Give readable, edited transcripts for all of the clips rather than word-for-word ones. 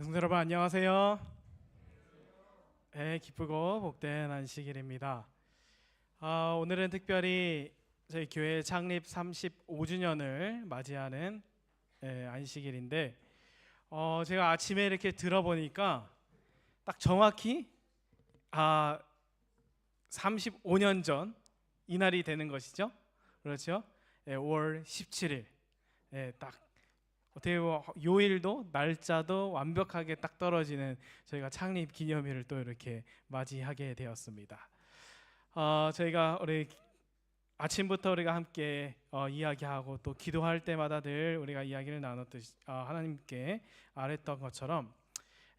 성도 여러분 안녕하세요. 네, 기쁘고 복된 안식일입니다. 오늘은 특별히 저희 교회 창립 35주년을 맞이하는 안식일인데 제가 아침에 이렇게 들어보니까 딱 정확히 35년 전 이날이 되는 것이죠. 그렇죠? 5월 17일 딱 어떻게 보면 요일도 날짜도 완벽하게 딱 떨어지는 저희가 창립 기념일을 또 이렇게 맞이하게 되었습니다. 저희가 우리 아침부터 우리가 함께 이야기하고 또 기도할 때마다 늘 우리가 이야기를 나눴듯이 하나님께 아뢰던 것처럼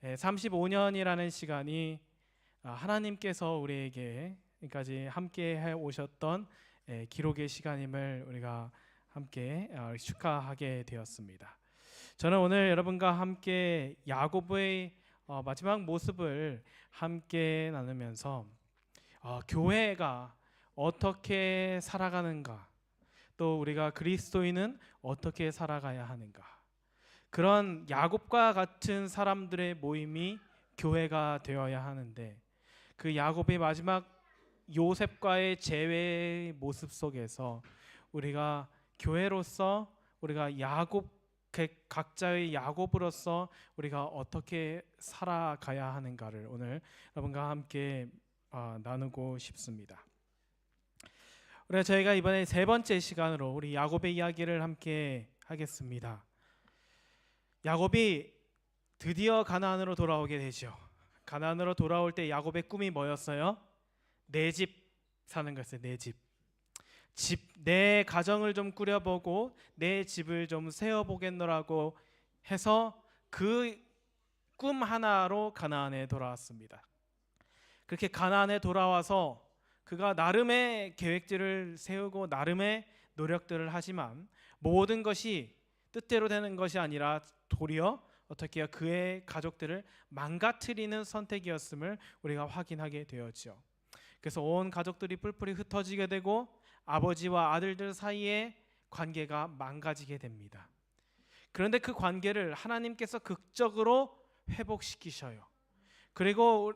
35년이라는 시간이 하나님께서 우리에게까지 함께 해 오셨던 기록의 시간임을 우리가 함께 축하하게 되었습니다. 저는 오늘 여러분과 함께 야고보의 마지막 모습을 함께 나누면서 교회가 어떻게 살아가는가, 또 우리가 그리스도인은 어떻게 살아가야 하는가, 그런 야곱과 같은 사람들의 모임이 교회가 되어야 하는데, 그 야곱의 마지막 요셉과의 재회의 모습 속에서 우리가 교회로서, 우리가 각자의 야곱으로서 우리가 어떻게 살아가야 하는가를 오늘 여러분과 함께 나누고 싶습니다. 저희가 이번에 세 번째 시간으로 우리 야곱의 이야기를 함께 하겠습니다. 야곱이 드디어 가나안으로 돌아오게 되죠. 가나안으로 돌아올 때 야곱의 꿈이 뭐였어요? 내 집 사는 거였어요. 내 집. 내 가정을 좀 꾸려보고 내 집을 좀 세워보겠노라고 해서 그 꿈 하나로 가나안에 돌아왔습니다. 그렇게 가나안에 돌아와서 그가 나름의 계획들을 세우고 나름의 노력들을 하지만 모든 것이 뜻대로 되는 것이 아니라 도리어 어떻게 해요? 그의 가족들을 망가뜨리는 선택이었음을 우리가 확인하게 되었죠. 그래서 온 가족들이 뿔뿔이 흩어지게 되고 아버지와 아들들 사이의 관계가 망가지게 됩니다. 그런데 그 관계를 하나님께서 극적으로 회복시키셔요. 그리고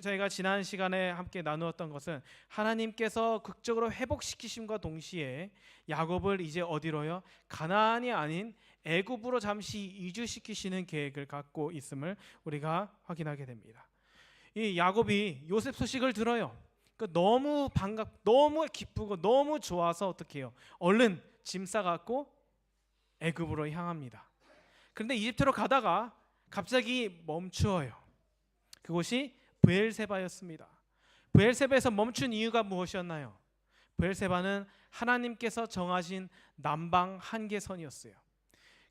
저희가 지난 시간에 함께 나누었던 것은 하나님께서 극적으로 회복시키심과 동시에 야곱을 이제 어디로요? 가나안이 아닌 애굽으로 잠시 이주시키시는 계획을 갖고 있음을 우리가 확인하게 됩니다. 이 야곱이 요셉 소식을 들어요. 너무 너무 기쁘고 너무 좋아서 어떻게 해요? 얼른 짐 싸갖고 애굽으로 향합니다. 그런데 이집트로 가다가 갑자기 멈추어요. 그곳이 브엘세바였습니다. 브엘세바에서 멈춘 이유가 무엇이었나요? 브엘세바는 하나님께서 정하신 남방 한계선이었어요.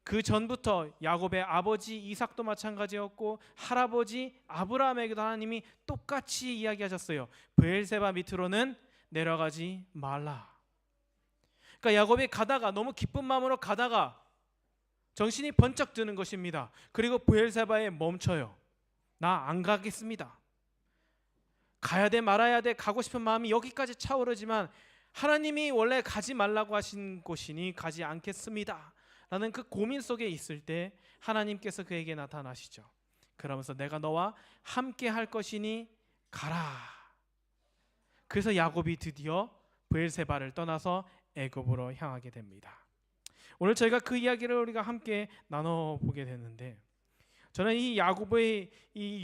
그 전부터 야곱의 아버지 이삭도 마찬가지였고 할아버지 아브라함에게도 하나님이 똑같이 이야기하셨어요. 브엘세바 밑으로는 내려가지 말라. 그러니까 야곱이 가다가 너무 기쁜 마음으로 가다가 정신이 번쩍 드는 것입니다. 그리고 브엘세바에 멈춰요. 나 안 가겠습니다. 가야 돼 말아야 돼 가고 싶은 마음이 여기까지 차오르지만 하나님이 원래 가지 말라고 하신 곳이니 가지 않겠습니다 라는 그 고민 속에 있을 때 하나님께서 그에게 나타나시죠. 그러면서 내가 너와 함께 할 것이니 가라. 그래서 야곱이 드디어 브엘세바를 떠나서 애굽으로 향하게 됩니다. 오늘 저희가 그 이야기를 우리가 함께 나눠보게 되는데, 저는 이 야곱이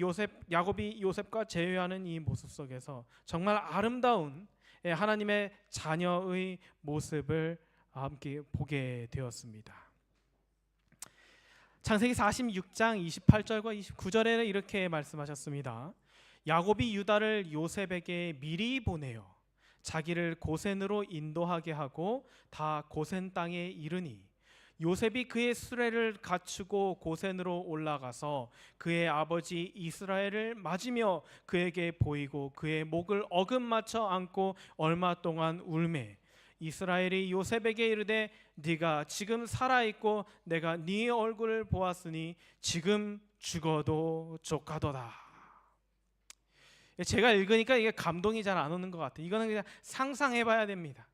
요셉과 재회하는 이 모습 속에서 정말 아름다운 하나님의 자녀의 모습을 함께 보게 되었습니다. 창세기 46장 28절과 29절에는 이렇게 말씀하셨습니다. 야곱이 유다를 요셉에게 미리 보내어 자기를 고센으로 인도하게 하고 다 고센 땅에 이르니 요셉이 그의 수레를 갖추고 고센으로 올라가서 그의 아버지 이스라엘을 맞으며 그에게 보이고 그의 목을 어긋맞춰 안고 얼마 동안 울매 이스라엘이 요셉에게 이르되 네가 지금 살아있고 내가 네 얼굴을 보았으니 지금 죽어도 족하도다. 제가 읽으니까 이게 감동이 잘 안 오는 것 같아요. 이거는 그냥 상상해봐야 됩니다.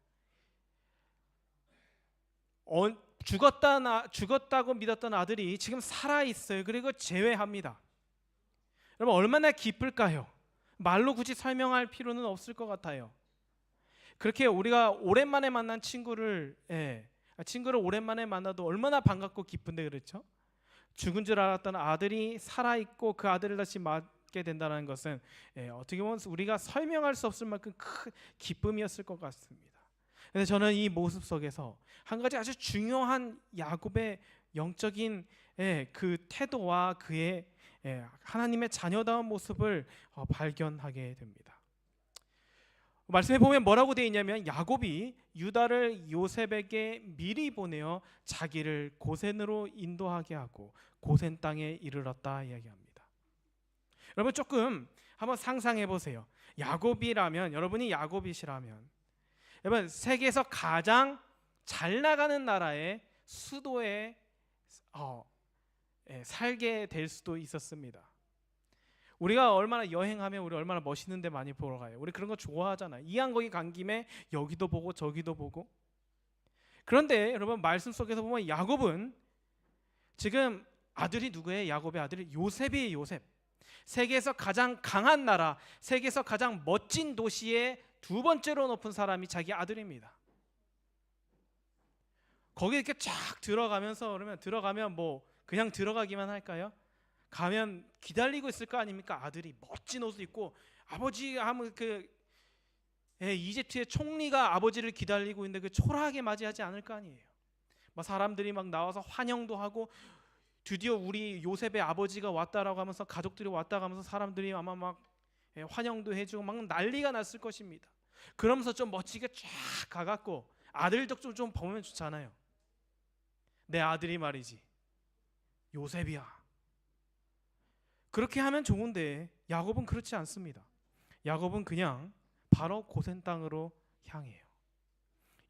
죽었다고 믿었던 아들이 지금 살아 있어요. 그리고 재회합니다. 여러분 얼마나 기쁠까요? 말로 굳이 설명할 필요는 없을 것 같아요. 그렇게 우리가 오랜만에 만난 친구를 오랜만에 만나도 얼마나 반갑고 기쁜데, 그렇죠? 죽은 줄 알았던 아들이 살아 있고 그 아들을 다시 맞게 된다는 것은 어떻게 보면 우리가 설명할 수 없을 만큼 큰 기쁨이었을 것 같습니다. 근데 저는 이 모습 속에서 한 가지 아주 중요한 야곱의 영적인 그 태도와 그의 하나님의 자녀다운 모습을 발견하게 됩니다. 말씀에 보면 뭐라고 되어 있냐면 야곱이 유다를 요셉에게 미리 보내어 자기를 고센으로 인도하게 하고 고센 땅에 이르렀다 이야기합니다. 여러분 조금 한번 상상해 보세요. 야곱이라면, 여러분이 야곱이시라면 여러분 세계에서 가장 잘 나가는 나라의 수도에 살게 될 수도 있었습니다. 우리가 얼마나 여행하면 우리 얼마나 멋있는 데 많이 보러 가요. 우리 그런 거 좋아하잖아요. 이왕 거기 간 김에 여기도 보고 저기도 보고. 그런데 여러분 말씀 속에서 보면 야곱은 지금 아들이 누구예요? 야곱의 아들이 요셉이에요. 요셉. 세계에서 가장 강한 나라, 세계에서 가장 멋진 도시의 두 번째로 높은 사람이 자기 아들입니다. 거기 이렇게 쫙 들어가면서 그러면 들어가면 뭐 그냥 들어가기만 할까요? 가면 기다리고 있을 거 아닙니까? 아들이 멋진 옷을 입고 아버지 하면 이집트의 총리가 아버지를 기다리고 있는데 그 초라하게 맞이하지 않을 거 아니에요. 막 사람들이 막 나와서 환영도 하고 드디어 우리 요셉의 아버지가 왔다라고 하면서 가족들이 왔다고 하면서 사람들이 아마 막 환영도 해주고 막 난리가 났을 것입니다. 그러면서 좀 멋지게 쫙 가갖고 아들 덕 좀 보면 좋잖아요. 내 아들이 말이지 요셉이야. 그렇게 하면 좋은데 야곱은 그렇지 않습니다. 야곱은 그냥 바로 고센 땅으로 향해요.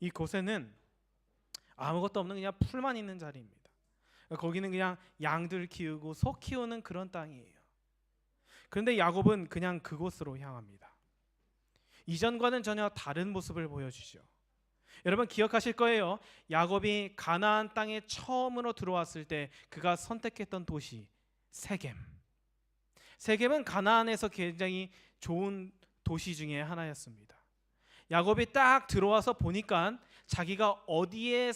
이 고센은 아무것도 없는 그냥 풀만 있는 자리입니다. 거기는 그냥 양들 키우고 소 키우는 그런 땅이에요. 그런데 야곱은 그냥 그곳으로 향합니다. 이전과는 전혀 다른 모습을 보여주죠. 여러분 기억하실 거예요. 야곱이 가나안 땅에 처음으로 들어왔을 때 그가 선택했던 도시 세겜. 세겜은 가나안에서 굉장히 좋은 도시 중에 하나였습니다. 야곱이 딱 들어와서 보니까 자기가 어디에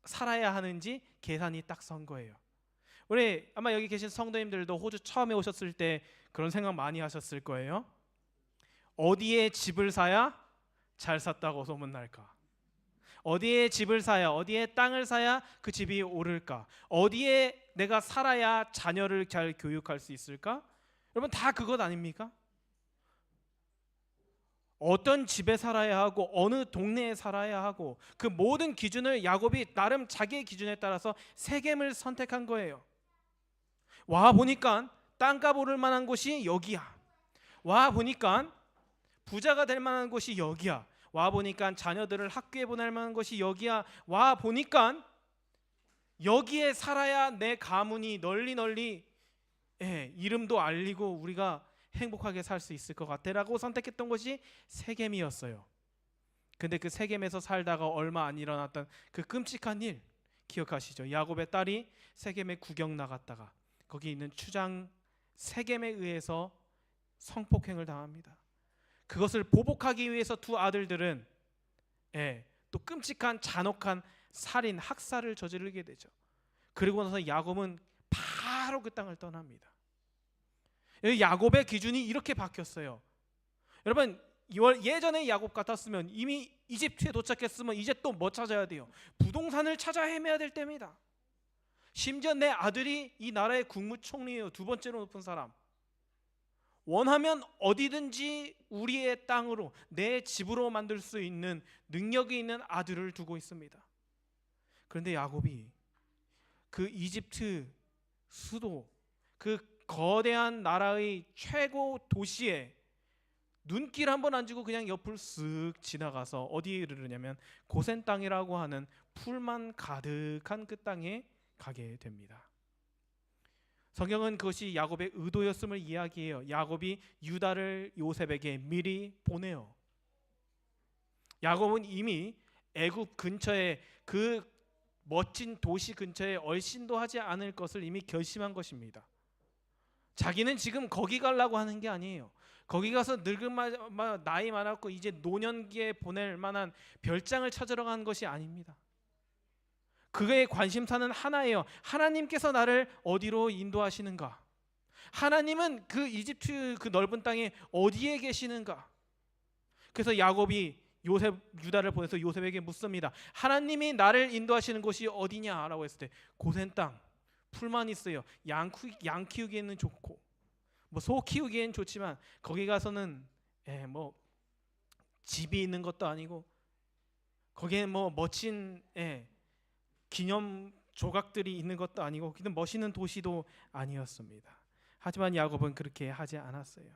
살아야 하는지 계산이 딱 선 거예요. 우리 아마 여기 계신 성도님들도 호주 처음에 오셨을 때 그런 생각 많이 하셨을 거예요. 어디에 집을 사야 잘 샀다고 소문날까? 어디에 집을 사야, 어디에 땅을 사야 그 집이 오를까? 어디에 내가 살아야 자녀를 잘 교육할 수 있을까? 여러분 다 그것 아닙니까? 어떤 집에 살아야 하고 어느 동네에 살아야 하고 그 모든 기준을 야곱이 나름 자기의 기준에 따라서 세겜을 선택한 거예요. 와 보니까 땅값 오를 만한 곳이 여기야. 와 보니까 부자가 될 만한 곳이 여기야. 와 보니까 자녀들을 학교에 보낼 만한 곳이 여기야. 와 보니까 여기에 살아야 내 가문이 널리 이름도 알리고 우리가 행복하게 살 수 있을 것 같아라고 선택했던 것이 세겜이었어요. 근데 그 세겜에서 살다가 얼마 안 일어났던 그 끔찍한 일 기억하시죠? 야곱의 딸이 세겜에 구경 나갔다가 거기 있는 추장 세겜에 의해서 성폭행을 당합니다. 그것을 보복하기 위해서 두 아들들은 또 끔찍한 잔혹한 살인, 학살을 저지르게 되죠. 그리고 나서 야곱은 바로 그 땅을 떠납니다. 야곱의 기준이 이렇게 바뀌었어요. 여러분 예전에 야곱 같았으면 이미 이집트에 도착했으면 이제 또 뭐 찾아야 돼요? 부동산을 찾아 헤매야 될 때입니다. 심지어 내 아들이 이 나라의 국무총리예요. 두 번째로 높은 사람. 원하면 어디든지 우리의 땅으로 내 집으로 만들 수 있는 능력이 있는 아들을 두고 있습니다. 그런데 야곱이 그 이집트 수도 그 거대한 나라의 최고 도시에 눈길 한번 안 주고 그냥 옆을 쓱 지나가서 어디에 이르르냐면 고센 땅이라고 하는 풀만 가득한 그 땅에 가게 됩니다. 성경은 그것이 야곱의 의도였음을 이야기해요. 야곱이 유다를 요셉에게 미리 보내요. 야곱은 이미 애굽 근처에 그 멋진 도시 근처에 얼씬도 하지 않을 것을 이미 결심한 것입니다. 자기는 지금 거기 가려고 하는 게 아니에요. 거기 가서 늙은 나이 많았고 이제 노년기에 보낼 만한 별장을 찾으러 간 것이 아닙니다. 그의 관심사는 하나예요. 하나님께서 나를 어디로 인도하시는가? 하나님은 그 이집트 그 넓은 땅에 어디에 계시는가? 그래서 야곱이 유다를 보내서 요셉에게 묻습니다. 하나님이 나를 인도하시는 곳이 어디냐라고 했을 때 고센 땅, 풀만 있어요. 양 키우기에는 좋고 뭐 소 키우기엔 좋지만 거기 가서는 뭐 집이 있는 것도 아니고 거기에 뭐 멋진 기념 조각들이 있는 것도 아니고 그냥 멋있는 도시도 아니었습니다. 하지만 야곱은 그렇게 하지 않았어요.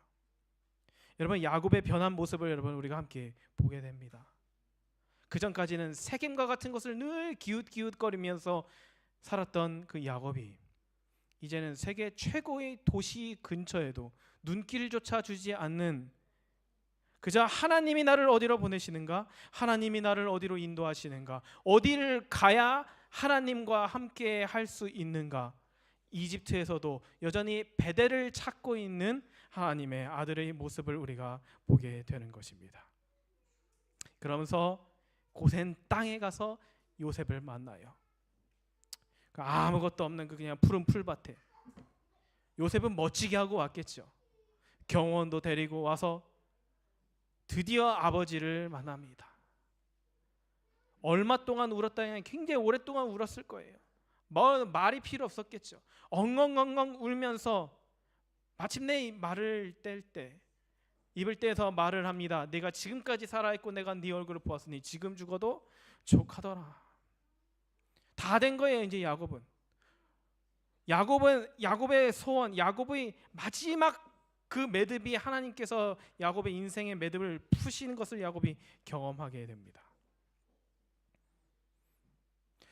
여러분, 야곱의 변한 모습을 여러분 우리가 함께 보게 됩니다. 그 전까지는 세겜과 같은 것을 늘 기웃기웃거리면서 살았던 그 야곱이 이제는 세계 최고의 도시 근처에도 눈길조차 주지 않는, 그저 하나님이 나를 어디로 보내시는가, 하나님이 나를 어디로 인도하시는가, 어디를 가야 하나님과 함께 할 수 있는가, 이집트에서도 여전히 베델을 찾고 있는 하나님의 아들의 모습을 우리가 보게 되는 것입니다. 그러면서 고센 땅에 가서 요셉을 만나요. 아무것도 없는 그 그냥 푸른 풀밭에 요셉은 멋지게 하고 왔겠죠. 경호원도 데리고 와서 드디어 아버지를 만납니다. 얼마 동안 울었다면 굉장히 오랫동안 울었을 거예요. 말이 필요 없었겠죠. 엉엉엉엉 울면서 마침내 이 말을 뗄 때, 입을 떼서 말을 합니다. 내가 지금까지 살아있고 내가 네 얼굴을 보았으니 지금 죽어도 족하더라. 다 된 거예요. 이제 야곱의 소원, 야곱의 마지막 그 매듭이, 하나님께서 야곱의 인생의 매듭을 푸시는 것을 야곱이 경험하게 됩니다.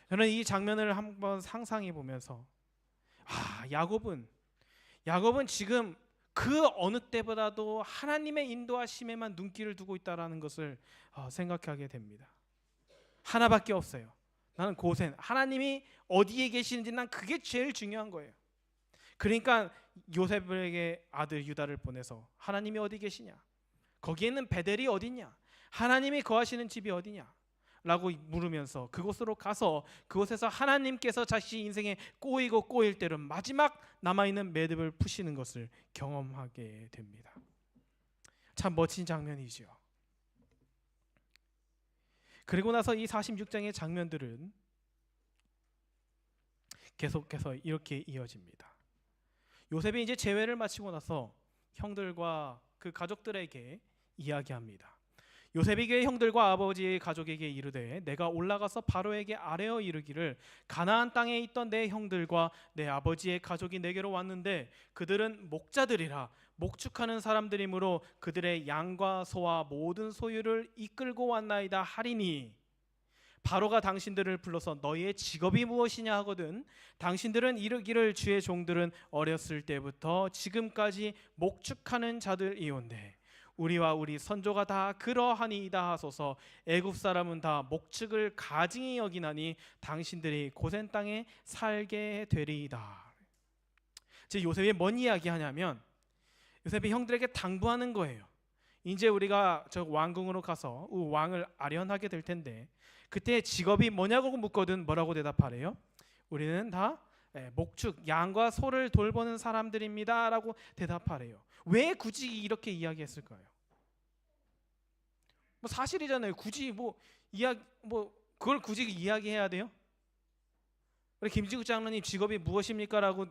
저는 이 장면을 한번 상상해 보면서 야곱은 지금 그 어느 때보다도 하나님의 인도하심에만 눈길을 두고 있다라는 것을 생각하게 됩니다. 하나밖에 없어요. 나는 고센, 하나님이 어디에 계시는지 난 그게 제일 중요한 거예요. 그러니까 요셉에게 아들 유다를 보내서 하나님이 어디 계시냐, 거기에는 베델이 어디냐, 하나님이 거하시는 집이 어디냐 라고 물으면서 그곳으로 가서 그곳에서 하나님께서 자신의 인생에 꼬이고 꼬일 대로 마지막 남아있는 매듭을 푸시는 것을 경험하게 됩니다. 참 멋진 장면이죠. 그리고 나서 이 46장의 장면들은 계속해서 이렇게 이어집니다. 요셉이 이제 재회를 마치고 나서 형들과 그 가족들에게 이야기합니다. 요셉이 그의 형들과 아버지의 가족에게 이르되 내가 올라가서 바로에게 아뢰어 이르기를 가나안 땅에 있던 내 형들과 내 아버지의 가족이 내게로 왔는데 그들은 목자들이라 목축하는 사람들이므로 그들의 양과 소와 모든 소유를 이끌고 왔나이다 하리니 바로가 당신들을 불러서 너희의 직업이 무엇이냐 하거든 당신들은 이르기를 주의 종들은 어렸을 때부터 지금까지 목축하는 자들이온데 우리와 우리 선조가 다 그러하니이다 하소서. 애굽 사람은 다 목축을 가증히 여기나니 당신들이 고센 땅에 살게 되리이다. 즉 요셉이 뭔 이야기하냐면 요셉이 형들에게 당부하는 거예요. 이제 우리가 저 왕궁으로 가서 왕을 아련하게 될 텐데 그때 직업이 뭐냐고 묻거든 뭐라고 대답하래요? 우리는 다 목축, 양과 소를 돌보는 사람들입니다 라고 대답하래요. 왜 굳이 이렇게 이야기했을까요? 뭐 사실이잖아요. 굳이 그걸 굳이 이야기해야 돼요? 우리 김지국 장로님 직업이 무엇입니까? 라고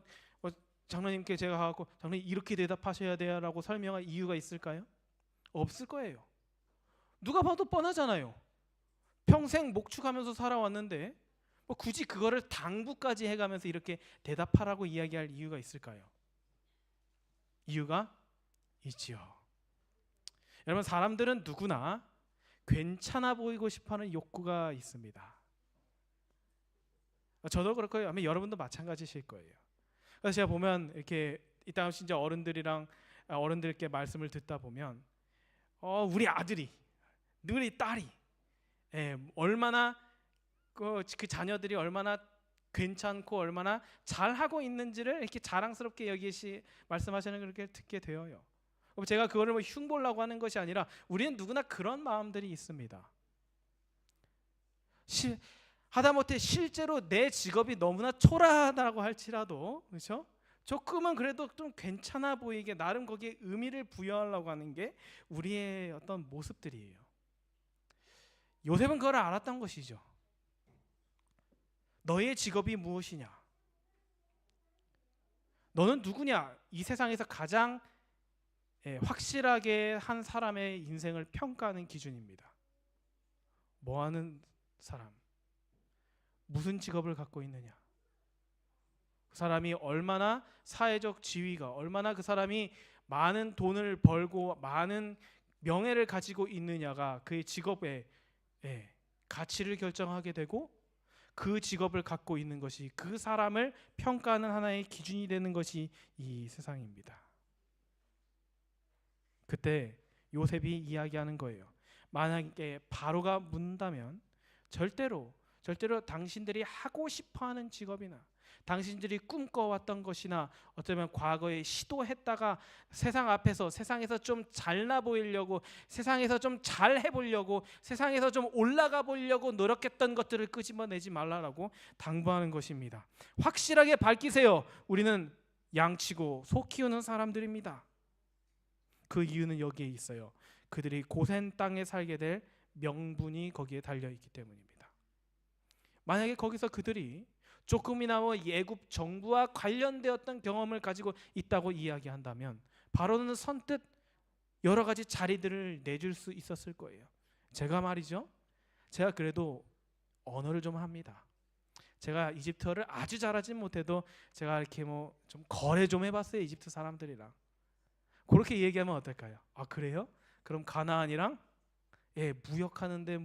장로님께 제가 가고 장로님 이렇게 대답하셔야 돼요 라고 설명할 이유가 있을까요? 없을 거예요. 누가 봐도 뻔하잖아요. 평생 목축하면서 살아왔는데 뭐 굳이 그거를 당부까지 해가면서 이렇게 대답하라고 이야기할 이유가 있을까요? 이유가 있지요. 여러분 사람들은 누구나 괜찮아 보이고 싶어하는 욕구가 있습니다. 저도 그렇고 아마 여러분도 마찬가지실 거예요. 그래서 제가 보면 이렇게 이따가 진짜 어른들께 말씀을 듣다 보면 우리 아들이, 우리 딸이 얼마나 그 자녀들이 얼마나 괜찮고 얼마나 잘하고 있는지를 이렇게 자랑스럽게 말씀하시는 걸 그렇게 듣게 되어요. 제가 그거를 뭐 흉보려고 하는 것이 아니라 우리는 누구나 그런 마음들이 있습니다. 하다못해 실제로 내 직업이 너무나 초라하다고 할지라도, 그렇죠? 조금은 그래도 좀 괜찮아 보이게 나름 거기에 의미를 부여하려고 하는 게 우리의 어떤 모습들이에요. 요셉은 그걸 알았던 것이죠. 너의 직업이 무엇이냐? 너는 누구냐? 이 세상에서 가장 확실하게 한 사람의 인생을 평가하는 기준입니다. 뭐 하는 사람? 무슨 직업을 갖고 있느냐? 그 사람이 얼마나 사회적 지위가, 얼마나 그 사람이 많은 돈을 벌고 많은 명예를 가지고 있느냐가 그의 직업의 가치를 결정하게 되고, 그 직업을 갖고 있는 것이 그 사람을 평가하는 하나의 기준이 되는 것이 이 세상입니다. 그때 요셉이 이야기하는 거예요. 만약에 바로가 묻는다면 절대로 당신들이 하고 싶어하는 직업이나 당신들이 꿈꿔왔던 것이나 어쩌면 과거에 시도했다가 세상에서 좀 잘나 보이려고, 세상에서 좀 잘 해보려고, 세상에서 좀 올라가 보려고 노력했던 것들을 끄집어내지 말라라고 당부하는 것입니다. 확실하게 밝히세요. 우리는 양치고 소 키우는 사람들입니다. 그 이유는 여기에 있어요. 그들이 고센 땅에 살게 될 명분이 거기에 달려있기 때문입니다. 만약에 거기서 그들이 조금이나마 애굽 정부와 관련되었던 경험을 가지고 있다고 이야기한다면 바로는 선뜻 여러 가지 자리들을 내줄 수 있었을 거예요. 제가 그래도 언어를 좀 합니다. 제가 이집트어를 아주 잘하진 못해도 제가 이렇게 좀 거래 좀 해봤어요. 이집트 사람들이랑. 그렇게 얘기하면 어떨까요? 아, 그래요? 그럼 가나안이랑 무역하는데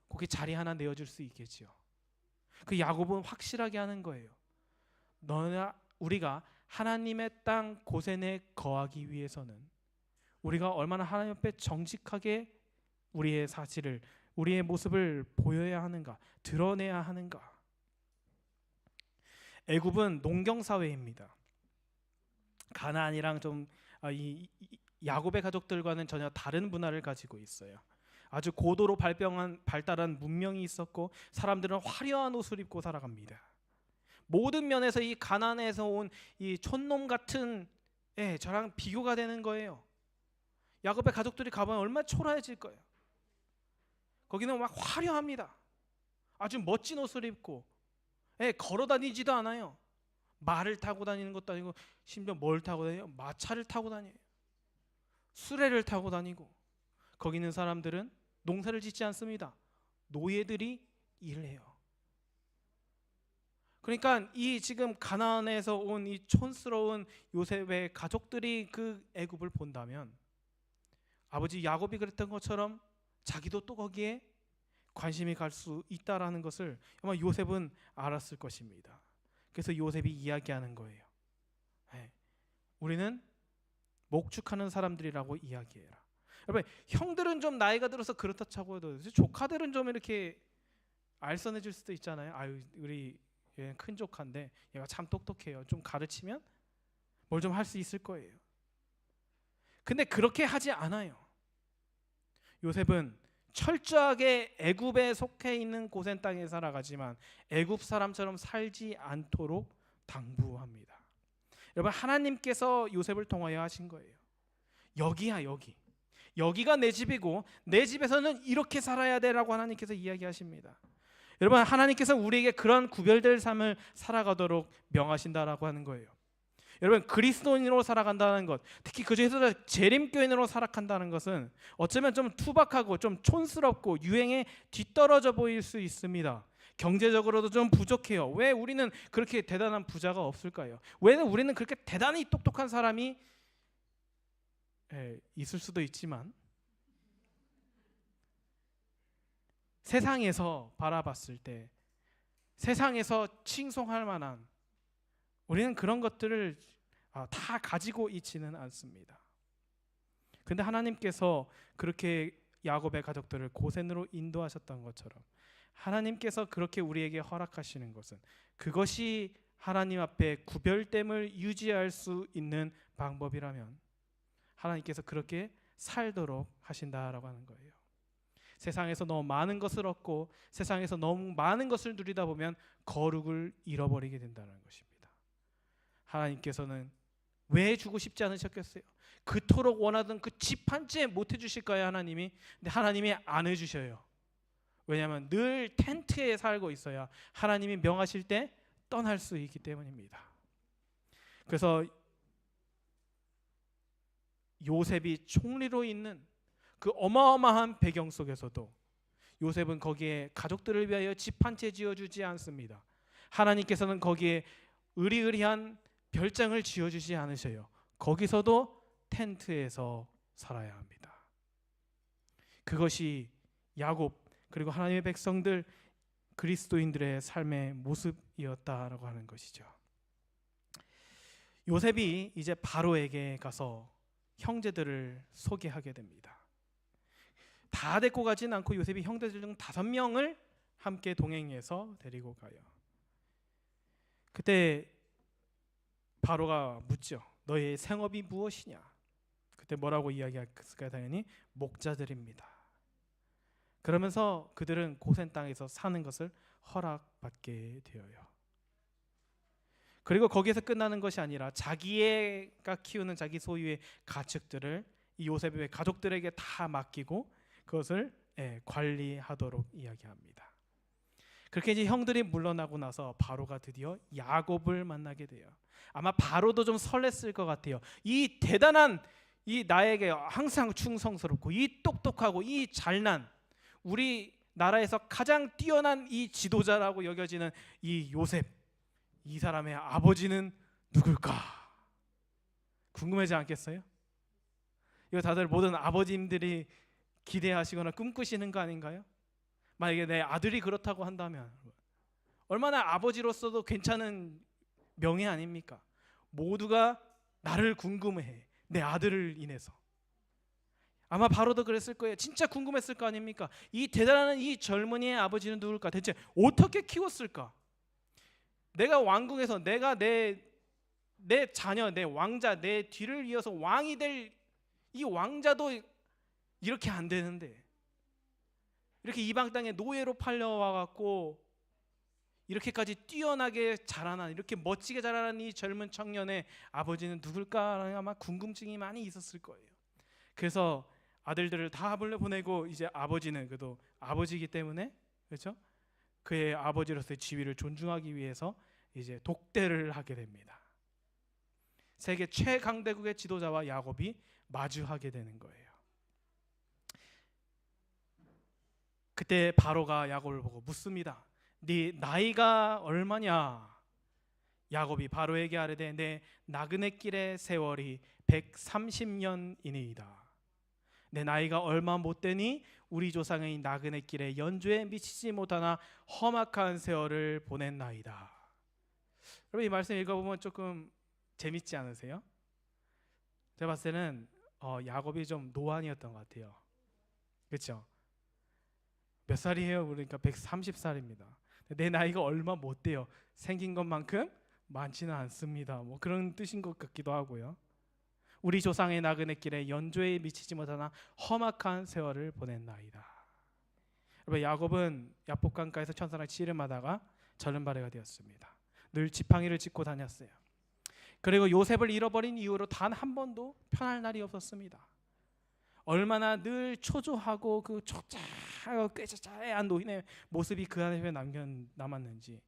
거기 자리 하나 내어줄 수 있겠지요. 그 야곱은 확실하게 하는 거예요. 우리가 하나님의 땅 고센에 거하기 위해서는 우리가 얼마나 하나님 앞에 정직하게 우리의 사실을, 우리의 모습을 보여야 하는가, 드러내야 하는가. 애굽은 농경 사회입니다. 가나안이랑 이 야곱의 가족들과는 전혀 다른 문화를 가지고 있어요. 아주 고도로 발달한 문명이 있었고 사람들은 화려한 옷을 입고 살아갑니다. 모든 면에서 이 가나안에서 온 이 촌놈 같은 저랑 비교가 되는 거예요. 야곱의 가족들이 가보면 얼마나 초라해질 거예요. 거기는 막 화려합니다. 아주 멋진 옷을 입고 걸어 다니지도 않아요. 말을 타고 다니는 것도 아니고 심지어 뭘 타고 다녀요? 마차를 타고 다녀요. 수레를 타고 다니고, 거기 있는 사람들은 농사를 짓지 않습니다. 노예들이 일을 해요. 그러니까 이 지금 가나안에서 온 이 촌스러운 요셉의 가족들이 그 애굽을 본다면 아버지 야곱이 그랬던 것처럼 자기도 또 거기에 관심이 갈 수 있다라는 것을 아마 요셉은 알았을 것입니다. 그래서 요셉이 이야기하는 거예요. 우리는 목축하는 사람들이라고 이야기해라. 여러분, 형들은 좀 나이가 들어서 그렇다 차고 해도 조카들은 좀 이렇게 알선해줄 수도 있잖아요. 아유, 우리 얘는 큰 조카인데 얘가 참 똑똑해요. 좀 가르치면 뭘 좀 할 수 있을 거예요. 근데 그렇게 하지 않아요. 요셉은 철저하게 애굽에 속해 있는 고센 땅에 살아가지만 애굽 사람처럼 살지 않도록 당부합니다. 여러분, 하나님께서 요셉을 통하여 하신 거예요. 여기야, 여기가 내 집이고 내 집에서는 이렇게 살아야 돼라고 하나님께서 이야기하십니다. 여러분, 하나님께서 우리에게 그런 구별될 삶을 살아가도록 명하신다라고 하는 거예요. 여러분, 그리스도인으로 살아간다는 것, 특히 그중에서 재림교인으로 살아간다는 것은 어쩌면 좀 투박하고 좀 촌스럽고 유행에 뒤떨어져 보일 수 있습니다. 경제적으로도 좀 부족해요. 왜 우리는 그렇게 대단한 부자가 없을까요? 왜 우리는 그렇게 대단히 똑똑한 사람이 있을 수도 있지만 세상에서 바라봤을 때 세상에서 칭송할 만한 우리는 그런 것들을 다 가지고 있지는 않습니다. 근데 하나님께서 그렇게 야곱의 가족들을 고센으로 인도하셨던 것처럼 하나님께서 그렇게 우리에게 허락하시는 것은 그것이 하나님 앞에 구별됨을 유지할 수 있는 방법이라면 하나님께서 그렇게 살도록 하신다라고 하는 거예요. 세상에서 너무 많은 것을 얻고 세상에서 너무 많은 것을 누리다 보면 거룩을 잃어버리게 된다는 것입니다. 하나님께서는 왜 주고 싶지 않으셨겠어요? 그토록 원하던 그 집 한 채 못 해주실까요, 하나님이? 근데 하나님이 안 해주셔요. 왜냐하면 늘 텐트에 살고 있어야 하나님이 명하실 때 떠날 수 있기 때문입니다. 그래서 요셉이 총리로 있는 그 어마어마한 배경 속에서도 요셉은 거기에 가족들을 위하여 집 한 채 지어주지 않습니다. 하나님께서는 거기에 의리의리한 별장을 지어주지 않으셔요. 거기서도 텐트에서 살아야 합니다. 그것이 야곱 그리고 하나님의 백성들 그리스도인들의 삶의 모습이었다라고 하는 것이죠. 요셉이 이제 바로에게 가서 형제들을 소개하게 됩니다. 다 데리고 가진 않고 요셉이 형제들 중 5명을 함께 동행해서 데리고 가요. 그때 바로가 묻죠. 너의 생업이 무엇이냐? 그때 뭐라고 이야기했을까요? 당연히 목자들입니다. 그러면서 그들은 고센 땅에서 사는 것을 허락받게 되어요. 그리고 거기에서 끝나는 것이 아니라 자기가 키우는 자기 소유의 가축들을 이 요셉의 가족들에게 다 맡기고 그것을 관리하도록 이야기합니다. 그렇게 이제 형들이 물러나고 나서 바로가 드디어 야곱을 만나게 돼요. 아마 바로도 좀 설렜을 것 같아요. 이 대단한 이 나에게 항상 충성스럽고 이 똑똑하고 이 잘난 우리 나라에서 가장 뛰어난 이 지도자라고 여겨지는 이 요셉, 이 사람의 아버지는 누굴까? 궁금하지 않겠어요? 이거 다들 모든 아버님들이 기대하시거나 꿈꾸시는 거 아닌가요? 만약에 내 아들이 그렇다고 한다면 얼마나 아버지로서도 괜찮은 명예 아닙니까? 모두가 나를 궁금해해. 내 아들을 인해서. 아마 바로도 그랬을 거예요. 진짜 궁금했을 거 아닙니까? 이 대단한 이 젊은이의 아버지는 누굴까? 대체 어떻게 키웠을까? 내가 왕궁에서 내가 내 자녀, 내 왕자, 내 뒤를 이어서 왕이 될 이 왕자도 이렇게 안 되는데 이렇게 이방 땅에 노예로 팔려와 갖고 이렇게까지 뛰어나게 자라난 이렇게 멋지게 자라난 이 젊은 청년의 아버지는 누굴까? 아마 궁금증이 많이 있었을 거예요. 그래서 아들들을 다 보내고 이제 아버지는 그래도 아버지이기 때문에 그렇죠? 그의 아버지로서의 지위를 존중하기 위해서 이제 독대를 하게 됩니다. 세계 최강대국의 지도자와 야곱이 마주하게 되는 거예요. 그때 바로가 야곱을 보고 묻습니다. 네 나이가 얼마냐? 야곱이 바로에게 아뢰되 내 나그네 길의 세월이 130년이니이다. 내 나이가 얼마 못 되니 우리 조상의 나그네 길에 연조에 미치지 못하나 험악한 세월을 보냈나이다. 여러분 이 말씀 읽어보면 조금 재밌지 않으세요? 제가 봤을 때는 야곱이 좀 노안이었던 것 같아요. 그렇죠? 몇 살이에요? 그러니까 130살입니다. 내 나이가 얼마 못 돼요. 생긴 것만큼 많지는 않습니다. 뭐 그런 뜻인 것 같기도 하고요. 우리 조상의 나그네 길에 연조에 미치지 못하나 험악한 세월을 보냈나이다. 여러분 야곱은 야복강가에서 천사랑 씨름하다가 절름발이가 되었습니다. 늘 지팡이를 짚고 다녔어요. 그리고 요셉을 잃어버린 이후로 단 한 번도 편할 날이 없었습니다. 얼마나 늘 초조하고 그 초짜하고 꾀짜짜한 노인의 모습이 그 안에 남았는지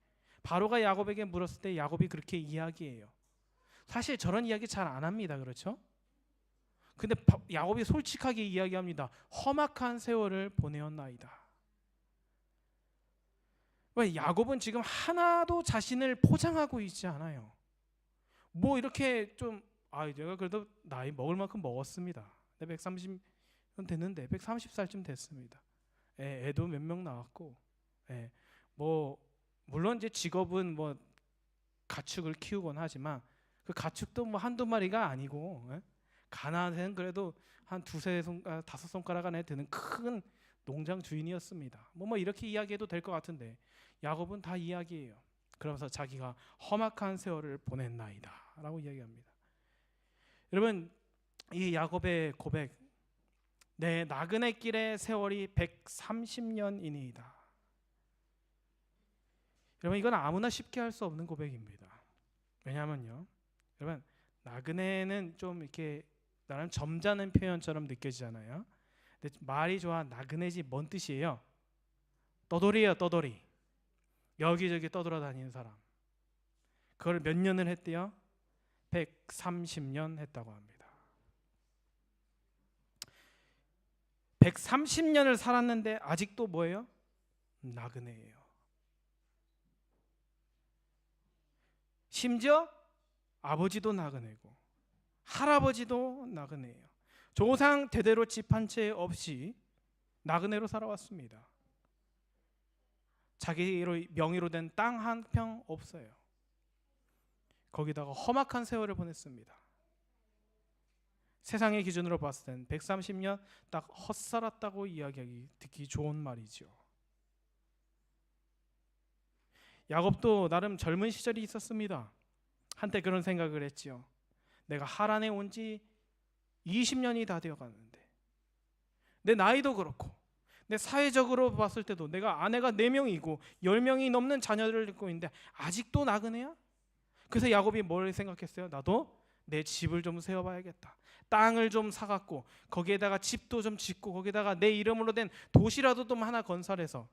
바로가 야곱에게 물었을 때 야곱이 그렇게 이야기해요. 사실 저런 이야기 잘 안 합니다. 그렇죠? 근데 야곱이 솔직하게 이야기합니다. 험악한 세월을 보내었나이다. 왜 야곱은 지금 하나도 자신을 포장하고 있지 않아요. 뭐 이렇게 좀 내가 그래도 나이 먹을 만큼 먹었습니다. 130년 됐는데 130살쯤 됐습니다. 애도 몇 명 나왔고, 뭐 물론 이제 직업은 뭐 가축을 키우곤 하지만 그 가축도 뭐 한두 마리가 아니고 가나안에는 그래도 한 2-3 손가락, 5 손가락 안에 드는 큰 농장 주인이었습니다. 뭐 이렇게 이야기해도 될 것 같은데 야곱은 다 이야기해요. 그러면서 자기가 험악한 세월을 보냈나이다 라고 이야기합니다. 여러분, 이 야곱의 고백, 내 나그네 길의 세월이 130년이니이다. 여러분, 이건 아무나 쉽게 할 수 없는 고백입니다. 왜냐하면요, 여러분, 나그네는 좀 이렇게 나름 점잖은 표현처럼 느껴지잖아요. 근데 말이 좋아, 나그네지 뭔 뜻이에요? 떠돌이에요, 떠돌이. 여기저기 떠돌아다니는 사람. 그걸 몇 년을 했대요? 130년 했다고 합니다. 130년을 살았는데 아직도 뭐예요? 나그네예요. 심지어 아버지도 나그네고 할아버지도 나그네예요. 조상 대대로 집 한 채 없이 나그네로 살아왔습니다. 자기 명의로 된 땅 한 평 없어요. 거기다가 험악한 세월을 보냈습니다. 세상의 기준으로 봤을 땐 130년 딱 헛살았다고 이야기하기 듣기 좋은 말이죠. 야곱도 나름 젊은 시절이 있었습니다. 한때 그런 생각을 했지요. 내가 하란에 온 지 20년이 다 되어가는데 내 나이도 그렇고 내 사회적으로 봤을 때도 내가 아내가 4명이고 10명이 넘는 자녀를 갖고 있는데 아직도 나그네야? 그래서 야곱이 뭘 생각했어요? 나도 내 집을 좀 세워봐야겠다. 땅을 좀 사갖고 거기에다가 집도 좀 짓고 거기에다가 내 이름으로 된 도시라도 좀 하나 건설해서.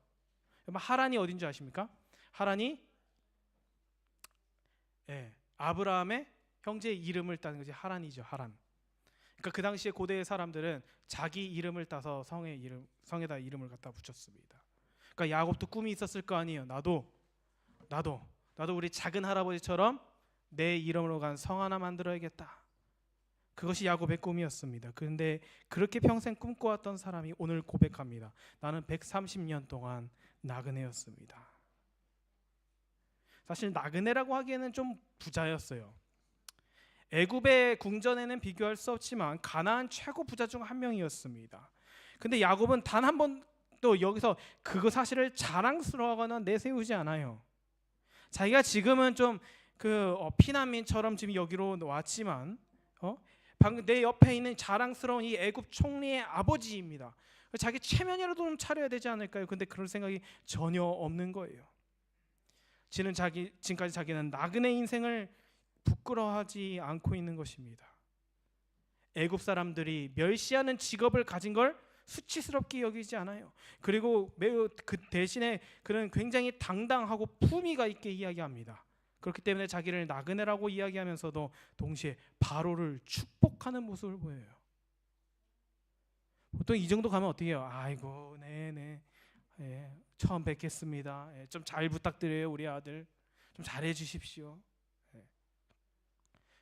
하란이 어딘지 아십니까? 하란이 아브라함의 형제의 이름을 따는 것이 하란이죠. 하란. 그러니까 그 당시에 고대의 사람들은 자기 이름을 따서 성에다 이름을 갖다 붙였습니다. 그러니까 야곱도 꿈이 있었을 거 아니에요. 나도 우리 작은 할아버지처럼 내 이름으로 간 성 하나 만들어야겠다. 그것이 야곱의 꿈이었습니다. 그런데 그렇게 평생 꿈꿔왔던 사람이 오늘 고백합니다. 나는 130년 동안 나그네였습니다. 사실 나그네라고 하기에는 좀 부자였어요. 애굽의 궁전에는 비교할 수 없지만 가나안 최고 부자 중 한 명이었습니다. 근데 야곱은 단 한 번도 여기서 그거 사실을 자랑스러워하거나 내세우지 않아요. 자기가 지금은 좀 피난민처럼 지금 여기로 왔지만 방금 내 옆에 있는 자랑스러운 이 애굽 총리의 아버지입니다. 자기 체면이라도 좀 차려야 되지 않을까요? 근데 그런 생각이 전혀 없는 거예요. 지금까지 자기는 나그네 인생을 부끄러워하지 않고 있는 것입니다. 애굽 사람들이 멸시하는 직업을 가진 걸 수치스럽게 여기지 않아요. 그리고 매우 그 대신에 그는 굉장히 당당하고 품위가 있게 이야기합니다. 그렇기 때문에 자기를 나그네라고 이야기하면서도 동시에 바로를 축복하는 모습을 보여요. 보통 이 정도 가면 어떻게 해요? 아이고, 네네, 처음 뵙겠습니다. 좀 잘 부탁드려요, 우리 아들. 좀 잘해 주십시오.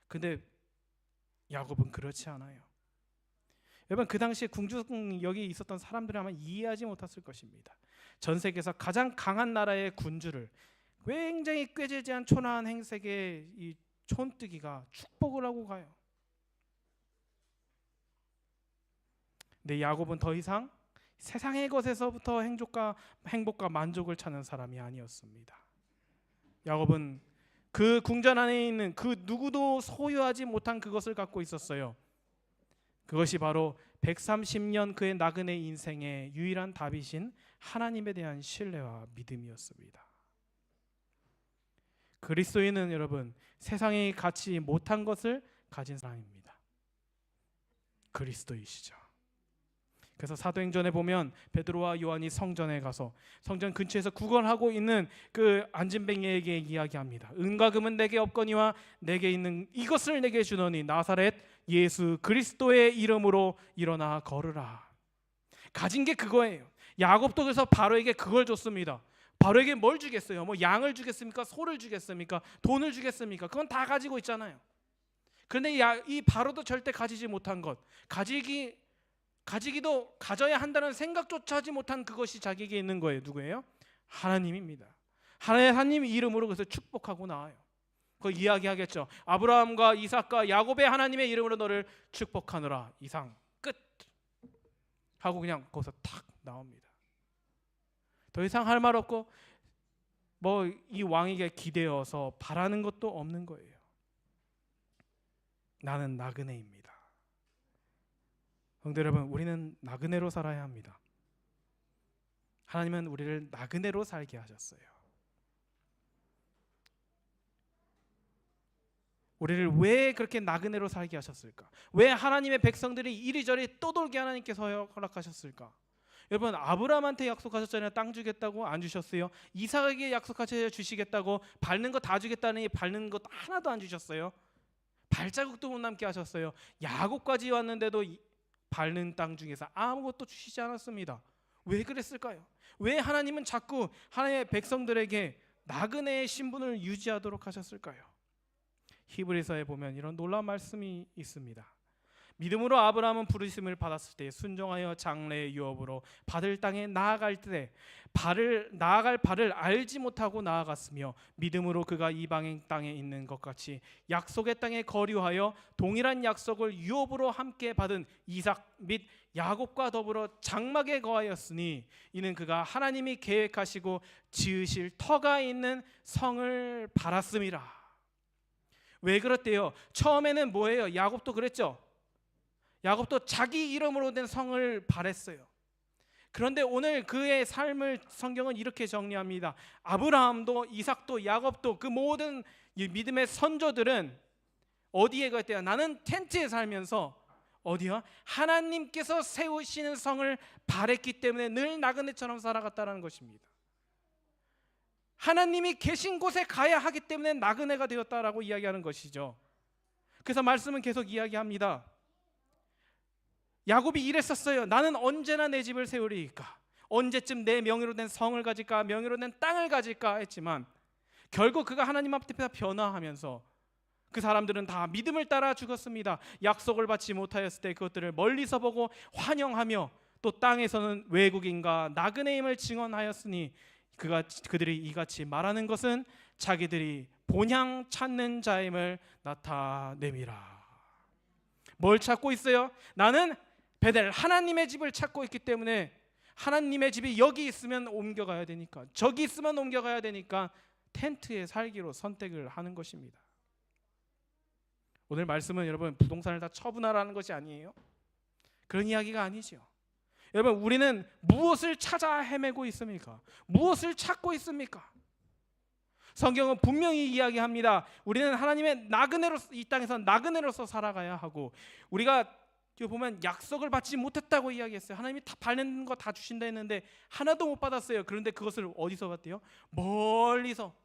근데 야곱은 그렇지 않아요. 여러분, 그 당시에 여기 있었던 사람들은 아마 이해하지 못했을 것입니다. 전 세계에서 가장 강한 나라의 군주를 굉장히 꾀지지한 초라한 행색의 이 촌뜨기가 축복을 하고 가요. 근데 야곱은 더 이상 세상의 것에서부터 행복과 만족을 찾는 사람이 아니었습니다. 야곱은 그 궁전 안에 있는 그 누구도 소유하지 못한 그것을 갖고 있었어요. 그것이 바로 130년 그의 나그네 인생의 유일한 답이신 하나님에 대한 신뢰와 믿음이었습니다. 그리스도인은 여러분, 세상에 갖지 못한 것을 가진 사람입니다. 그리스도이시죠. 그래서 사도행전에 보면 베드로와 요한이 성전에 가서 성전 근처에서 구걸하고 있는 그 안진뱅이에게 이야기합니다. 은과 금은 내게 없거니와 내게 있는 이것을 내게 주노니 나사렛 예수 그리스도의 이름으로 일어나 걸으라. 가진 게 그거예요. 야곱도 그래서 바로에게 그걸 줬습니다. 바로에게 뭘 주겠어요? 뭐 양을 주겠습니까? 소를 주겠습니까? 돈을 주겠습니까? 그건 다 가지고 있잖아요. 그런데 이 바로도 절대 가지지 못한 것, 가지기도 가져야 한다는 생각조차 하지 못한 그것이 자기에게 있는 거예요. 누구예요? 하나님입니다. 하나님 이름으로 그래서 축복하고 나와요. 그 이야기하겠죠. 아브라함과 이삭과 야곱의 하나님의 이름으로 너를 축복하노라. 이상 끝. 하고 그냥 거기서 탁 나옵니다. 더 이상 할 말 없고 뭐 이 왕에게 기대어서 바라는 것도 없는 거예요. 나는 나그네입니다. 성도 여러분, 우리는 나그네로 살아야 합니다. 하나님은 우리를 나그네로 살게 하셨어요. 우리를 왜 그렇게 나그네로 살게 하셨을까? 왜 하나님의 백성들이 이리저리 떠돌게 하나님께서 허락하셨을까? 여러분, 아브라함한테 약속하셨잖아요. 땅 주겠다고. 안 주셨어요. 이삭에게 약속하셔서 주시겠다고. 밟는 거 다 주겠다니 밟는 것 하나도 안 주셨어요. 발자국도 못 남게 하셨어요. 야곱까지 왔는데도 밟는 땅 중에서 아무것도 주시지 않았습니다. 왜 그랬을까요? 왜 하나님은 자꾸 하나님의 백성들에게 나그네의 신분을 유지하도록 하셨을까요? 히브리서에 보면 이런 놀라운 말씀이 있습니다. 믿음으로 아브라함은 부르심을 받았을 때 순종하여 장래의 유업으로 받을 땅에 나아갈 때 나아갈 발을 알지 못하고 나아갔으며, 믿음으로 그가 이방인 땅에 있는 것 같이 약속의 땅에 거류하여 동일한 약속을 유업으로 함께 받은 이삭 및 야곱과 더불어 장막에 거하였으니, 이는 그가 하나님이 계획하시고 지으실 터가 있는 성을 바랐음이라. 왜 그렇대요? 처음에는 뭐예요? 야곱도 그랬죠. 야곱도 자기 이름으로 된 성을 바랬어요. 그런데 오늘 그의 삶을 성경은 이렇게 정리합니다. 아브라함도 이삭도 야곱도 그 모든 믿음의 선조들은 어디에 갔대요? 나는 텐트에 살면서 어디야? 하나님께서 세우시는 성을 바랬기 때문에 늘 나그네처럼 살아갔다는 것입니다. 하나님이 계신 곳에 가야 하기 때문에 나그네가 되었다라고 이야기하는 것이죠. 그래서 말씀은 계속 이야기합니다. 야곱이 이랬었어요. 나는 언제나 내 집을 세우리이까? 언제쯤 내 명의로 된 성을 가질까? 명의로 된 땅을 가질까? 했지만 결국 그가 하나님 앞에서 변화하면서 그 사람들은 다 믿음을 따라 죽었습니다. 약속을 받지 못하였을 때 그것들을 멀리서 보고 환영하며, 또 땅에서는 외국인과 나그네임을 증언하였으니 그들이 이같이 말하는 것은 자기들이 본향 찾는 자임을 나타냄이라. 뭘 찾고 있어요? 나는 베델 하나님의 집을 찾고 있기 때문에, 하나님의 집이 여기 있으면 옮겨가야 되니까, 저기 있으면 옮겨가야 되니까 텐트에 살기로 선택을 하는 것입니다. 오늘 말씀은 여러분 부동산을 다 처분하라는 것이 아니에요. 그런 이야기가 아니죠. 여러분, 우리는 무엇을 찾아 헤매고 있습니까? 무엇을 찾고 있습니까? 성경은 분명히 이야기합니다. 우리는 하나님의 나그네로, 이 땅에서 나그네로서 살아가야 하고, 우리가 보면 약속을 받지 못했다고 이야기했어요. 하나님이 다 밟는 거 다 주신다 했는데 하나도 못 받았어요. 그런데 그것을 어디서 봤대요? 멀리서.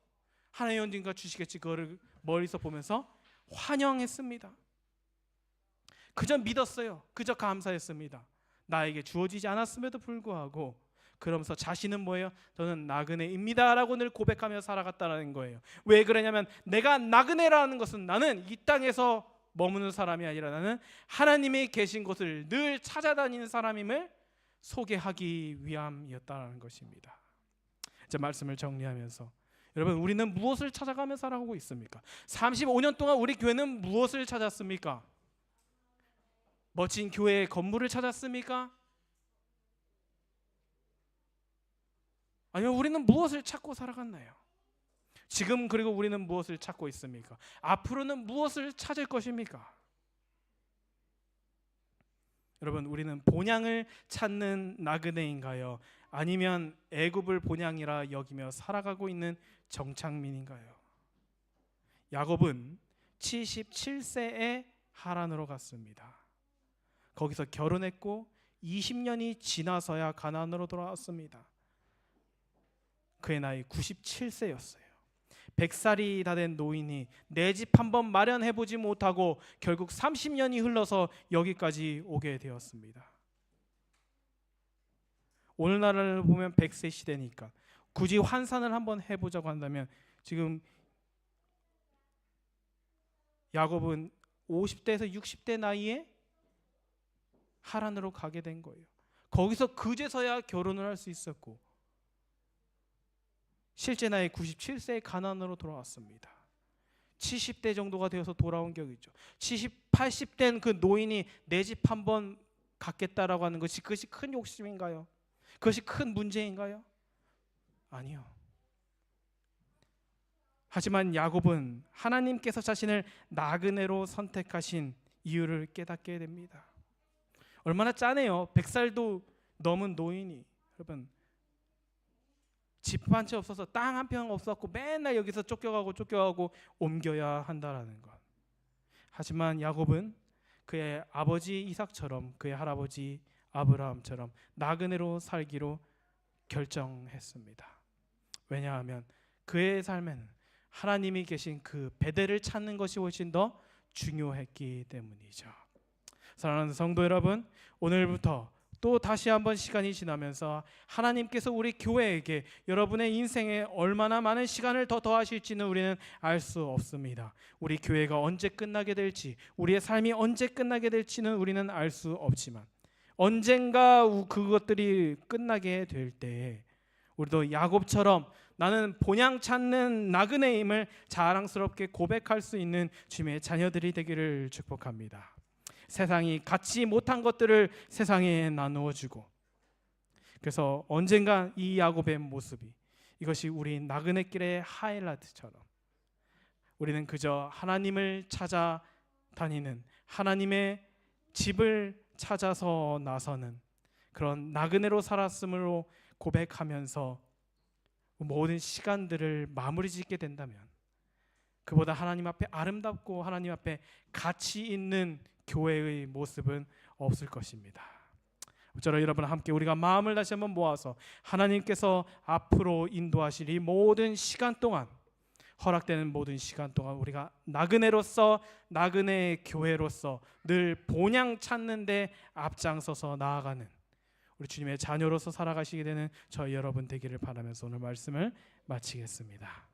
하나님이 언젠가 주시겠지, 그거를 멀리서 보면서 환영했습니다. 그저 믿었어요. 그저 감사했습니다. 나에게 주어지지 않았음에도 불구하고. 그러면서 자신은 뭐예요? 저는 나그네입니다 라고 늘 고백하며 살아갔다는 거예요. 왜 그러냐면, 내가 나그네라는 것은 나는 이 땅에서 머무는 사람이 아니라 나는 하나님이 계신 곳을 늘 찾아다니는 사람임을 소개하기 위함이었다는 것입니다. 이제 말씀을 정리하면서, 여러분, 우리는 무엇을 찾아가며 살아가고 있습니까? 35년 동안 우리 교회는 무엇을 찾았습니까? 멋진 교회의 건물을 찾았습니까? 아니면 우리는 무엇을 찾고 살아갔나요? 지금 그리고 우리는 무엇을 찾고 있습니까? 앞으로는 무엇을 찾을 것입니까? 여러분, 우리는 본향을 찾는 나그네인가요? 아니면 애굽을 본향이라 여기며 살아가고 있는 정착민인가요? 야곱은 77세에 하란으로 갔습니다. 거기서 결혼했고 20년이 지나서야 가나안으로 돌아왔습니다. 그의 나이 97세였어요. 100살이 다 된 노인이 내 집 한번 마련해보지 못하고 결국 30년이 흘러서 여기까지 오게 되었습니다. 오늘날을 보면 100세 시대니까 굳이 환산을 한번 해보자고 한다면, 지금 야곱은 50대에서 60대 나이에 하란으로 가게 된 거예요. 거기서 그제서야 결혼을 할 수 있었고, 실제 나이 97세에 가나안으로 돌아왔습니다. 70대 정도가 되어서 돌아온 격이죠. 70, 80된 그 노인이 내 집 한번 갖겠다라고 하는 것이 그것이 큰 욕심인가요? 그것이 큰 문제인가요? 아니요. 하지만 야곱은 하나님께서 자신을 나그네로 선택하신 이유를 깨닫게 됩니다. 얼마나 짠해요. 100살도 넘은 노인이, 여러분, 집 한 채 없어서 땅 한 평 없었고 맨날 여기서 쫓겨가고 옮겨야 한다라는 것. 하지만 야곱은 그의 아버지 이삭처럼 그의 할아버지 아브라함처럼 나그네로 살기로 결정했습니다. 왜냐하면 그의 삶에는 하나님이 계신 그 베델을 찾는 것이 훨씬 더 중요했기 때문이죠. 사랑하는 성도 여러분, 오늘부터 또 다시 한번 시간이 지나면서 하나님께서 우리 교회에게 여러분의 인생에 얼마나 많은 시간을 더 더하실지는 우리는 알 수 없습니다. 우리 교회가 언제 끝나게 될지, 우리의 삶이 언제 끝나게 될지는 우리는 알 수 없지만 언젠가 그것들이 끝나게 될 때에 우리도 야곱처럼 나는 본향 찾는 나그네임을 자랑스럽게 고백할 수 있는 주님의 자녀들이 되기를 축복합니다. 세상이 갖지 못한 것들을 세상에 나누어 주고, 그래서 언젠가 이 야곱의 모습이, 이것이 우리 나그네길의 하이라이트처럼 우리는 그저 하나님을 찾아 다니는, 하나님의 집을 찾아서 나서는 그런 나그네로 살았음으로 고백하면서 모든 시간들을 마무리 짓게 된다면, 그보다 하나님 앞에 아름답고 하나님 앞에 가치 있는 교회의 모습은 없을 것입니다. 저는 여러분 함께 우리가 마음을 다시 한번 모아서 하나님께서 앞으로 인도하실 이 모든 시간 동안, 허락되는 모든 시간 동안 우리가 나그네로서, 나그네의 교회로서 늘 본향 찾는 데 앞장서서 나아가는 우리 주님의 자녀로서 살아가시게 되는 저희 여러분 되기를 바라면서 오늘 말씀을 마치겠습니다.